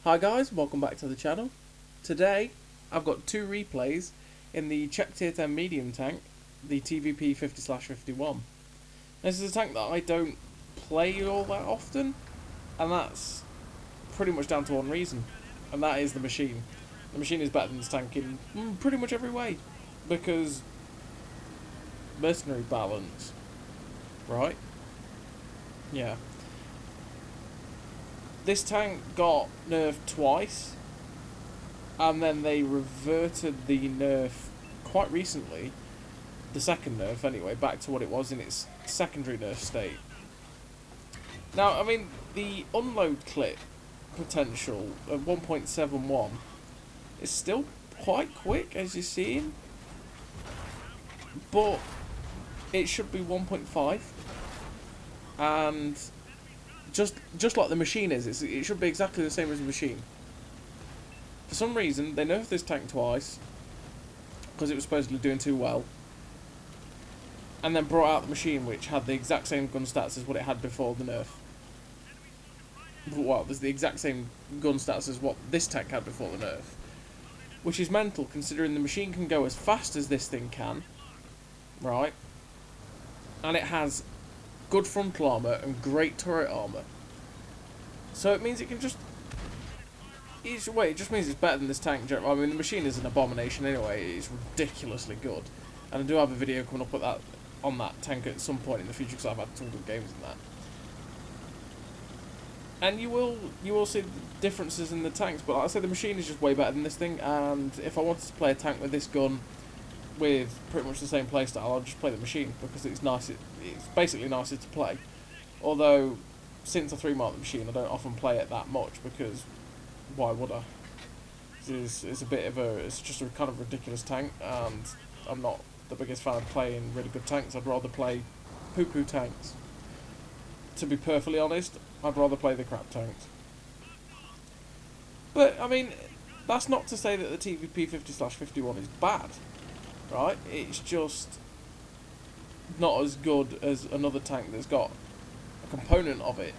Hi guys, welcome back to the channel. Today I've got two replays in the Czech Tier 10 medium tank, the TVP 50/51. This is a tank that I don't play all that often, and that's pretty much down to one reason, and that is the machine. The machine is better than this tank in pretty much every way, because mercenary balance, right? Yeah. This tank got nerfed twice, and then they reverted the nerf quite recently, the second nerf anyway, back to what it was in its secondary nerf state. Now, I mean, the unload clip potential of 1.71 is still quite quick, as you're seeing, but it should be 1.5, and just like the machine is, it should be exactly the same as the machine. For some reason, they nerfed this tank twice, because it was supposedly doing too well, and then brought out the machine, which had the exact same gun stats as what it had before the nerf. Well, there's the exact same gun stats as what this tank had before the nerf, which is mental, considering the machine can go as fast as this thing can, right? And it has good frontal armour and great turret armour. So it means it can just... it just means it's better than this tank. I mean, the machine is an abomination anyway. It's ridiculously good. And I do have a video coming up with that, on that tank at some point in the future, because I've had some good games in that. And you will see the differences in the tanks, but like I said, the machine is just way better than this thing, and if I wanted to play a tank with this gun with pretty much the same playstyle, I'll just play the machine, because it's nice. It's basically nicer to play. Although, since I 3-mark the machine, I don't often play it that much, because why would I? It's a bit of a... it's just a kind of ridiculous tank, and I'm not the biggest fan of playing really good tanks. I'd rather play poo-poo tanks. To be perfectly honest, I'd rather play the crap tanks. But, I mean, that's not to say that the TVP 50/51 is bad, right? It's just not as good as another tank that's got a component of it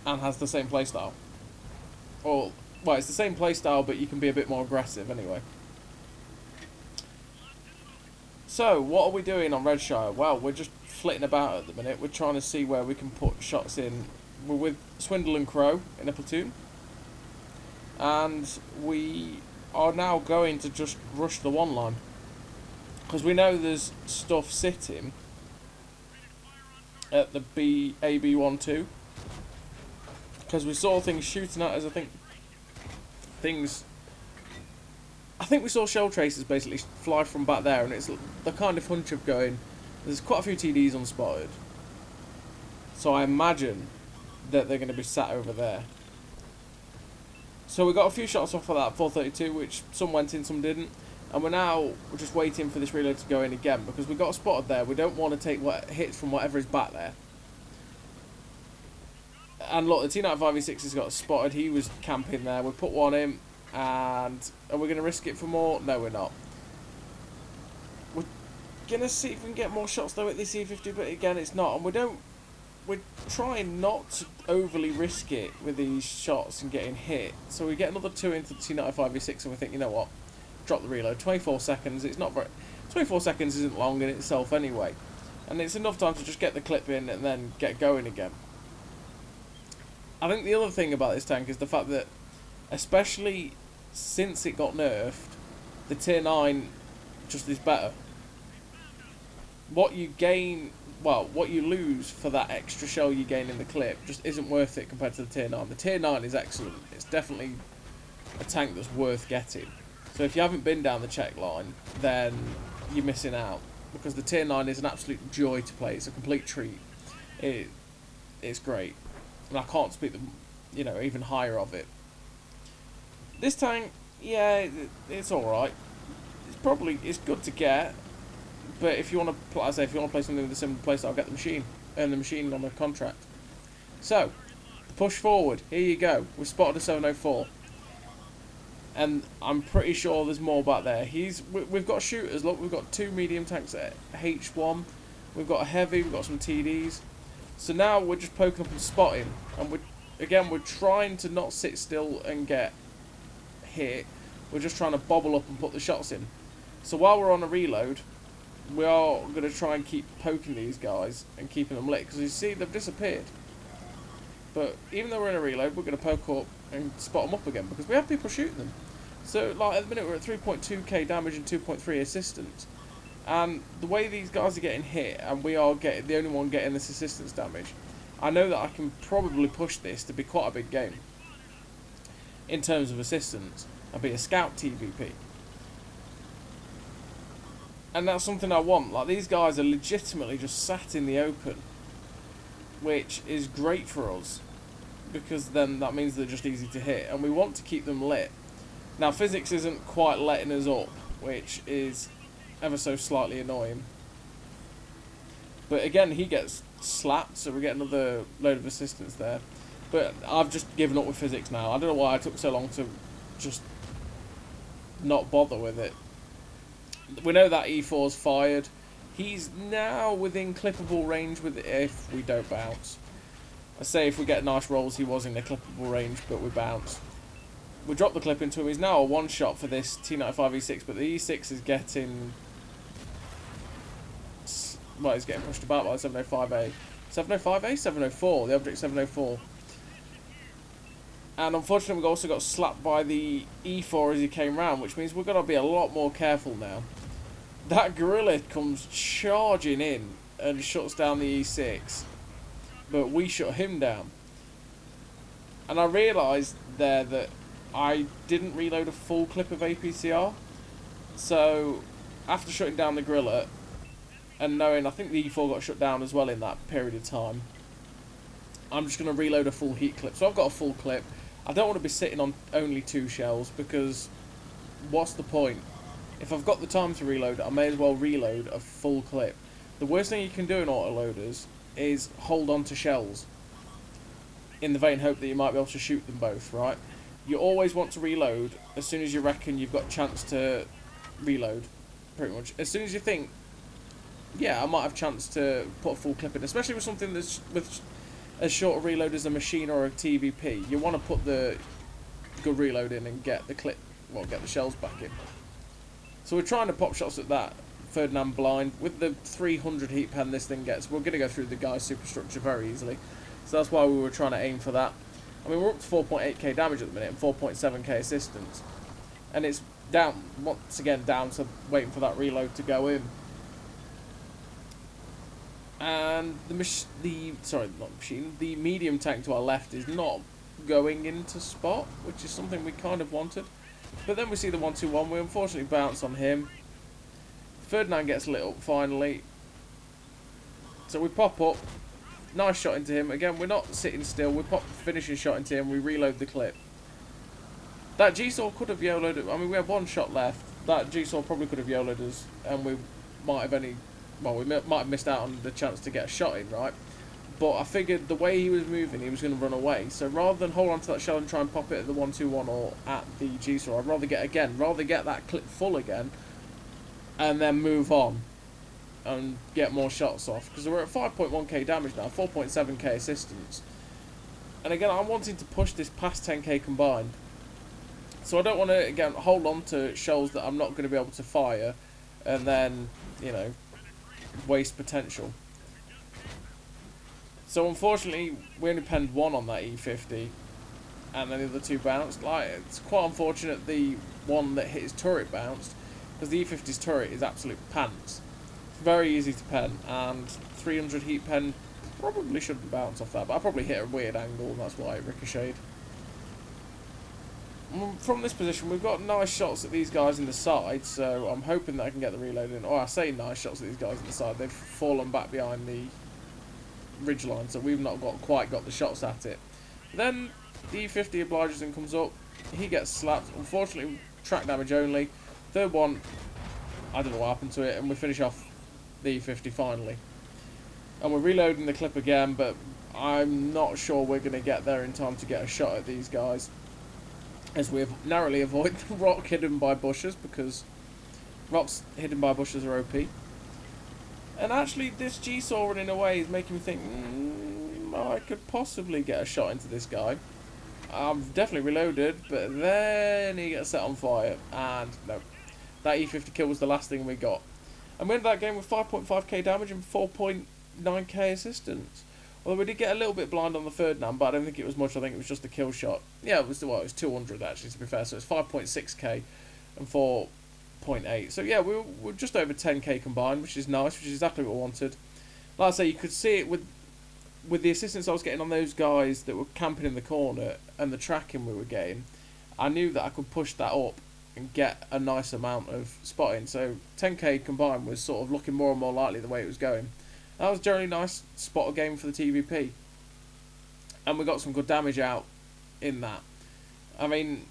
and has the same playstyle. Or, well, it's the same playstyle, but you can be a bit more aggressive anyway. So, what are we doing on Redshire? Well, we're just flitting about at the minute. We're trying to see where we can put shots in. We're with Swindle and Crow in a platoon. And we are now going to just rush the one line. Because we know there's stuff sitting at the AB12. Because we saw things shooting at us, I think we saw shell tracers basically fly from back there, and it's the kind of hunch of going, there's quite a few TDs unspotted, so I imagine that they're going to be sat over there. So we got a few shots off of that 432, which some went in, some didn't, and we're just waiting for this reload to go in again, because we got spotted there. We don't want to take hits from whatever is back there. And look, the T95V6 has got spotted. He was camping there. We put one in. And are we going to risk it for more? No, we're not. We're going to see if we can get more shots though at this E50, but again, it's not. And we're trying not to overly risk it with these shots and getting hit. So we get another 2 into the T95V6, and we think, you know what? Drop the reload. 24 seconds. It's not very... 24 seconds isn't long in itself anyway. And it's enough time to just get the clip in and then get going again. I think the other thing about this tank is the fact that, especially since it got nerfed, the tier 9 just is better. What you gain, well, what you lose for that extra shell you gain in the clip just isn't worth it compared to the tier 9. The tier 9 is excellent. It's definitely a tank that's worth getting. So if you haven't been down the Czech line, then you're missing out, because the tier 9 is an absolute joy to play. It's a complete treat. It's great. And I can't speak even higher of it. This tank, yeah, it's alright. It's good to get, but if you want to, like I say, if you want to play something with a similar playstyle, I'll get the machine. Earn the machine on a contract. So, push forward. Here you go. We've spotted a 704. And I'm pretty sure there's more back there. We've got shooters, look, we've got 2 medium tanks at H1. We've got a heavy, we've got some TDs. So now we're just poking up and spotting, and we're again, we're trying to not sit still and get hit. We're just trying to bobble up and put the shots in. So while we're on a reload, we are going to try and keep poking these guys and keeping them lit, because you see they've disappeared. But even though we're in a reload, we're going to poke up and spot them up again, because we have people shooting them. So like at the minute we're at 3.2k damage and 2.3 assistance. And the way these guys are getting hit, and we are getting the only one getting this assistance damage, I know that I can probably push this to be quite a big game in terms of assistance and be a scout TVP. And that's something I want. Like, these guys are legitimately just sat in the open, which is great for us, because then that means they're just easy to hit, and we want to keep them lit. Now, physics isn't quite letting us up, which is ever so slightly annoying. But again, he gets slapped, so we get another load of assistance there. But I've just given up with physics now. I don't know why I took so long to just not bother with it. We know that E4's fired. He's now within clippable range with it if we don't bounce. I say if we get nice rolls, he was in the clippable range, but we bounce. We drop the clip into him. He's now a one-shot for this T95 E6, but the E6 is getting... well, he's getting pushed about by the 705A. 705A? 704. The object 704. And unfortunately, we've also got slapped by the E4 as he came round, which means we've got to be a lot more careful now. That gorilla comes charging in and shuts down the E6, but we shut him down. And I realised there that I didn't reload a full clip of APCR, so after shutting down the gorilla and knowing I think the E4 got shut down as well in that period of time, I'm just going to reload a full heat clip. So I've got a full clip. I don't want to be sitting on only 2 shells, because what's the point? If I've got the time to reload, I may as well reload a full clip. The worst thing you can do in autoloaders is hold on to shells in the vain hope that you might be able to shoot them both, right? You always want to reload as soon as you reckon you've got a chance to reload, pretty much. As soon as you think, yeah, I might have a chance to put a full clip in, especially with something that's with as short a reload as a machine or a TVP. You want to put the good reload in and get the clip, well, get the shells back in. So we're trying to pop shots at that Ferdinand blind. With the 300 heat pen this thing gets, we're going to go through the guy's superstructure very easily. So that's why we were trying to aim for that. I mean, we're up to 4.8k damage at the minute and 4.7k assistance. And it's down, once again, down to waiting for that reload to go in. And the medium tank to our left is not going into spot, which is something we kind of wanted. But then we see the 1-2-1. We unfortunately bounce on him. Ferdinand gets lit up finally. So we pop up. Nice shot into him. Again, we're not sitting still. We pop finishing shot into him. We reload the clip. That G-Saw could have YOLO'd. I mean, we have 1 shot left. That G-Saw probably could have YOLO'd us, and we might have only... well, we might have missed out on the chance to get a shot in, right? But I figured the way he was moving, he was going to run away. So rather than hold on to that shell and try and pop it at the 1-2-1 or at the G-Saw, I'd rather get that clip full again, and then move on and get more shots off. Because we're at 5.1k damage now, 4.7k assistance. And again, I'm wanting to push this past 10k combined. So I don't want to, again, hold on to shells that I'm not going to be able to fire, and then, you know, waste potential. So unfortunately, we only penned 1 on that E50, and then the other 2 bounced. Like, it's quite unfortunate the one that hit his turret bounced, because the E50's turret is absolute pants. It's very easy to pen, and 300 heat pen probably shouldn't bounce off that, but I probably hit a weird angle, and that's why it ricocheted. From this position, we've got nice shots at these guys in the side, so I'm hoping that I can get the reload in. Oh, I say nice shots at these guys in the side. They've fallen back behind the ridgeline, so we've not quite got the shots at it. Then the E50 obliges and comes up. He gets slapped. Unfortunately, track damage only. Third one, I don't know what happened to it, and we finish off the E50 finally. And we're reloading the clip again, but I'm not sure we're going to get there in time to get a shot at these guys, as we narrowly avoid the rock hidden by bushes, because rocks hidden by bushes are OP. And actually, this G-Saw running away is making me think, I could possibly get a shot into this guy. I'm definitely reloaded, but then he gets set on fire, and no. That E50 kill was the last thing we got. And we ended that game with 5.5k damage and 4.9k assistance. Although we did get a little bit blind on the third NAM, but I don't think it was much. I think it was just a kill shot. Yeah, it was 200 actually, to be fair. So it's 5.6k and 4.8. So yeah, we were just over 10k combined, which is nice, which is exactly what we wanted. Like I say, you could see it with the assistance I was getting on those guys that were camping in the corner and the tracking we were getting. I knew that I could push that up and get a nice amount of spotting. So 10k combined was sort of looking more and more likely the way it was going. That was a generally nice spotter game for the TVP. And we got some good damage out in that. I mean,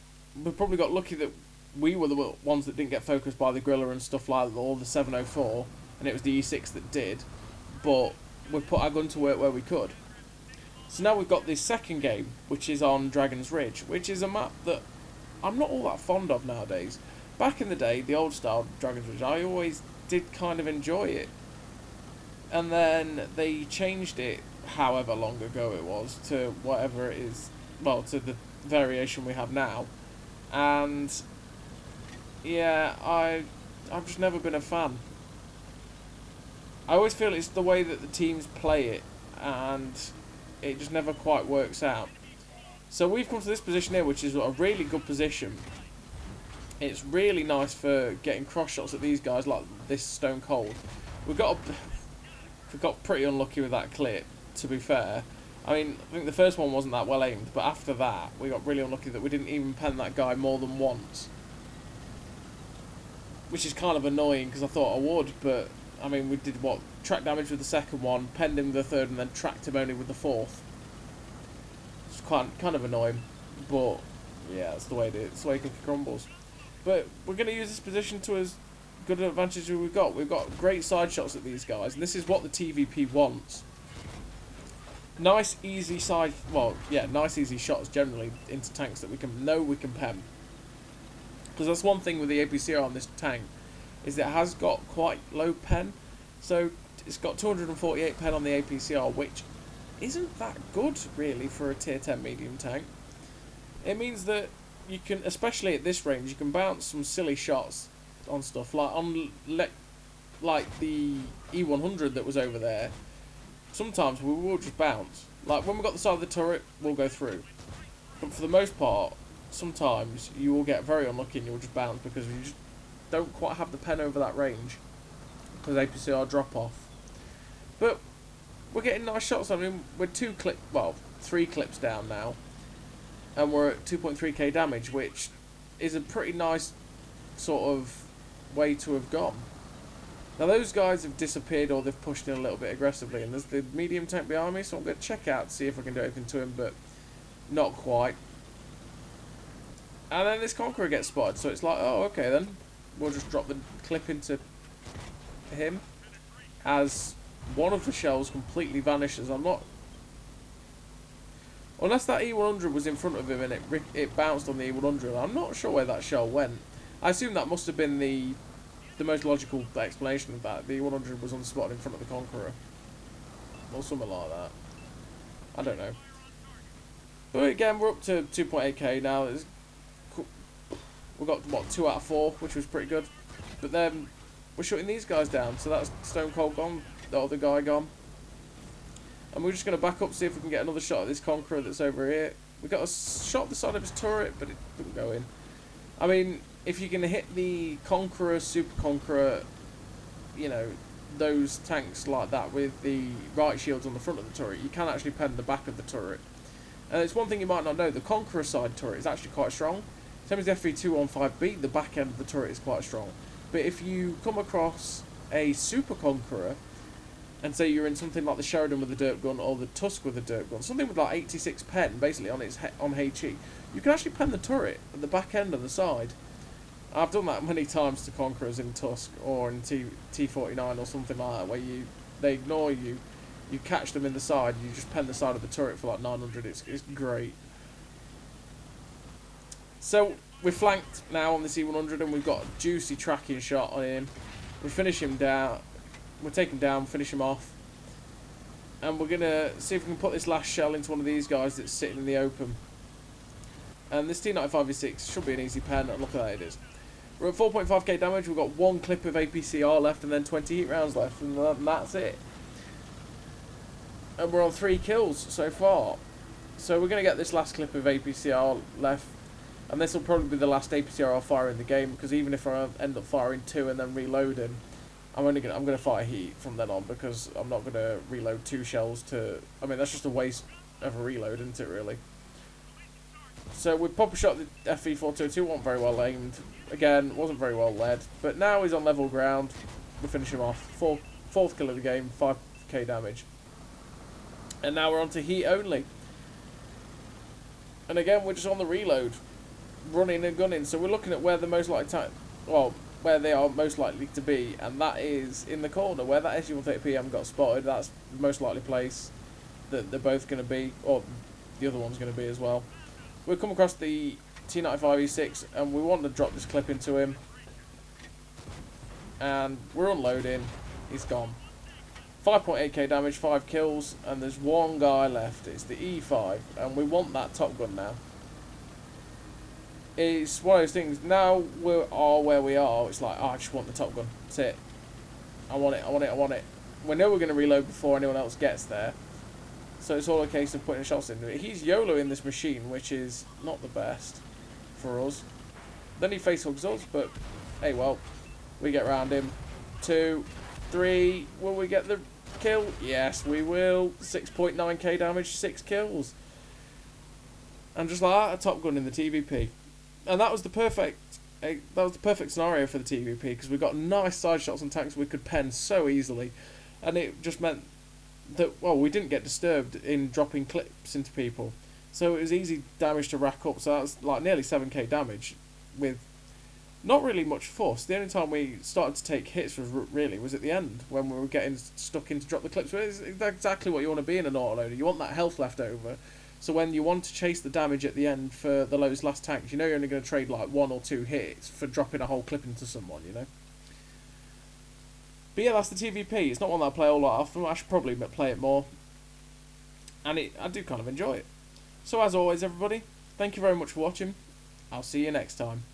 we probably got lucky that we were the ones that didn't get focused by the Griller and stuff like that, or the 704, and it was the E6 that did. But we put our gun to work where we could. So now we've got this second game, which is on Dragon's Ridge, which is a map that I'm not all that fond of nowadays. Back in the day, the old style Dragon's Ridge, I always did kind of enjoy it. And then they changed it, however long ago it was, to whatever it is, well, to the variation we have now. And yeah, I've just never been a fan. I always feel it's the way that the teams play it, and it just never quite works out. So we've come to this position here, which is a really good position. It's really nice for getting cross shots at these guys like this Stone Cold. We got pretty unlucky with that clip, to be fair. I mean, I think the first one wasn't that well aimed, but after that, we got really unlucky that we didn't even pen that guy more than once. Which is kind of annoying, because I thought I would, but, I mean, we did, track damage with the second one, penned him with the third, and then tracked him only with the fourth. It's kind of annoying, but, yeah, that's the way it is. It's the way cookie crumbles. But we're going to use this position to as good an advantage as we've got. We've got great side shots at these guys, and this is what the TVP wants. Nice, easy nice, easy shots generally into tanks that we can pen. Because that's one thing with the APCR on this tank, is it has got quite low pen. So it's got 248 pen on the APCR, which isn't that good really for a tier 10 medium tank. It means that you can, especially at this range, you can bounce some silly shots on stuff like the E100 that was over there. Sometimes we will just bounce. Like when we got the side of the turret, we'll go through. But for the most part, sometimes you will get very unlucky and you'll just bounce because you just don't quite have the pen over that range because APCR drop off. But we're getting nice shots. I mean, we're 3 clips down now, and we're at 2.3k damage, which is a pretty nice sort of way to have gone. Now those guys have disappeared or they've pushed in a little bit aggressively, and there's the medium tank behind me, so I'm going to check out to see if I can do anything to him, but not quite. And then this Conqueror gets spotted, so it's like, oh, okay then. We'll just drop the clip into him as one of the shells completely vanishes. Unless that E100 was in front of him and it bounced on the E100, I'm not sure where that shell went. I assume that must have been the most logical explanation of that. The E100 was unspotted in front of the Conqueror. Or something like that. I don't know. But again, we're up to 2.8k now. We've got, 2 out of 4, which was pretty good. But then, we're shutting these guys down. So that's Stone Cold gone. The other guy gone. And we're just going to back up, see if we can get another shot at this Conqueror that's over here. We got a shot at the side of his turret, but it didn't go in. I mean, if you can hit the Conqueror, Super Conqueror, you know, those tanks like that with the right shields on the front of the turret, you can actually pen the back of the turret. And it's one thing you might not know, the Conqueror side turret is actually quite strong. Same as the FV215B, the back end of the turret is quite strong. But if you come across a Super Conqueror, and say you're in something like the Sheridan with the dirt gun or the Tusk with the dirt gun, something with like 86 pen basically on HE, you can actually pen the turret at the back end and the side. I've done that many times to Conquerors in Tusk or in T49 or something like that, where they ignore you, you catch them in the side, you just pen the side of the turret for like 900. It's great. So we're flanked now on the C100 and we've got a juicy tracking shot on him. We finish him down. We'll take him down, finish him off. And we're going to see if we can put this last shell into one of these guys that's sitting in the open. And this T95V6 should be an easy pen, and look at that it is. We're at 4.5k damage, we've got 1 clip of APCR left and then 20 heat rounds left, and that's it. And we're on 3 kills so far. So we're going to get this last clip of APCR left, and this will probably be the last APCR I'll fire in the game, because even if I end up firing 2 and then reloading, I'm going to fire heat from then on, because I'm not going to reload 2 shells to... I mean, that's just a waste of a reload, isn't it, really? So we pop a shot at the FV422, wasn't very well aimed. Again, wasn't very well led. But now he's on level ground. We finish him off. Fourth kill of the game, 5k damage. And now we're on to heat only. And again, we're just on the reload. Running and gunning. So we're looking at where the most likely time... Well, where they are most likely to be. And that is in the corner. Where that SU-130PM got spotted, that's the most likely place that they're both going to be. Or the other one's going to be as well. We've come across the T95E6 and we want to drop this clip into him. And we're unloading. He's gone. 5.8k damage, 5 kills, and there's 1 guy left. It's the E5, and we want that Top Gun now. It's one of those things, now we are where we are, it's like, oh, I just want the Top Gun. That's it. I want it, I want it, I want it. We know we're going to reload before anyone else gets there. So it's all a case of putting shots into it. He's YOLOing this machine, which is not the best for us. Then he face hugs us, but hey, well, we get round him. 2, 3, will we get the kill? Yes, we will. 6.9k damage, 6 kills. And just like that, a Top Gun in the TVP. And that was the perfect scenario for the TVP, because we got nice side shots on tanks we could pen so easily. And it just meant that, well, we didn't get disturbed in dropping clips into people, so it was easy damage to rack up. So that's like nearly 7k damage with not really much force. The only time we started to take hits was at the end, when we were getting stuck in to drop the clips. It's exactly what you want to be in an autoloader. You want that health left over, so when you want to chase the damage at the end for those last tanks, you know you're only going to trade like 1 or 2 hits for dropping a whole clip into someone, you know. But yeah, that's the TVP. It's not one that I play a whole lot often. I should probably play it more. And I do kind of enjoy it. So as always, everybody, thank you very much for watching. I'll see you next time.